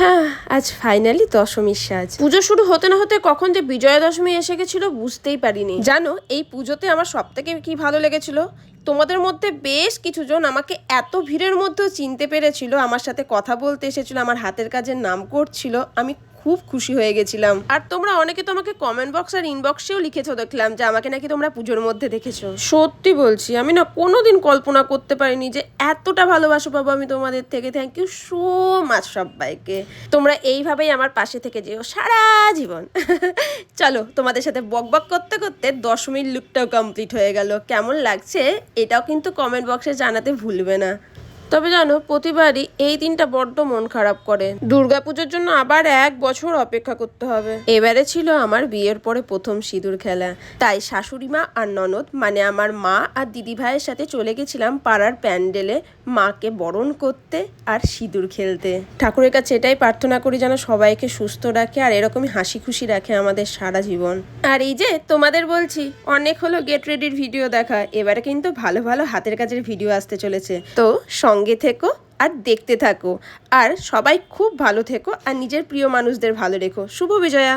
হ্যাঁ, আজ ফাইনালি দশমীর সাজ। পুজো শুরু হতে না হতে কখন যে বিজয়া দশমী এসে গেছিল বুঝতেই পারিনি। জানো এই পুজোতে আমার সব থেকে কি ভালো লেগেছিল, তোমাদের মধ্যে বেশ কিছুজন আমাকে এত ভিড়ের মধ্যেও চিনতে পেরেছিল, আমার সাথে কথা বলতে এসেছিল, আমার হাতের কাজের নাম করছিল। আমি খুব খুশি হয়ে গেছিলাম। আর তোমরা অনেকে তো আমাকে কমেন্ট বক্স আর ইনবক্সেও লিখেছো, দেখলাম যে আমাকে নাকি তোমরা পুজোর মধ্যে দেখেছো। সত্যি বলছি, আমি না কোনোদিন কল্পনা করতে পারিনি যে এতটা ভালোবাসা পাবো আমি তোমাদের থেকে। থ্যাংক ইউ সো মাচ সবাইকে। তোমরা এইভাবেই আমার পাশে থেকে যেও সারা জীবন। চলো, তোমাদের সাথে বকবক করতে করতে দশমীর লুকটাও কমপ্লিট হয়ে গেল। কেমন লাগছে এটাও কিন্তু কমেন্ট বক্সে জানাতে ভুলবে না। তবে জানো, প্রতিবারই এই দিনটা বড্ড মন খারাপ করে। দুর্গাপুজোর জন্য আবার 1 বছর অপেক্ষা করতে হবে। এবারে ছিল আমার বিয়ের পরে প্রথম সিঁদুর খেলা, তাই শাশুড়ি মা আর ননদ মানে আমার মা আর দিদি ভাইয়ের সাথে চলে গেছিলাম পাড়ার প্যান্ডেলে মাকে বরণ করতে আর সিঁদুর খেলতে। ঠাকুরের কাছে এটাই প্রার্থনা করি যেন সবাইকে সুস্থ রাখে আর এরকমই হাসি খুশি রাখে আমাদের সারা জীবন। আর এই যে তোমাদের বলছি, অনেক হলো গেট রেডির ভিডিও দেখা, এবারে কিন্তু ভালো ভালো হাতের কাজের ভিডিও আসতে চলেছে। তো সঙ্গে থেকো আর দেখতে থাকো, আর সবাই খুব ভালো থেকো আর নিজের প্রিয় মানুষদের ভালো রেখো। শুভ বিজয়া।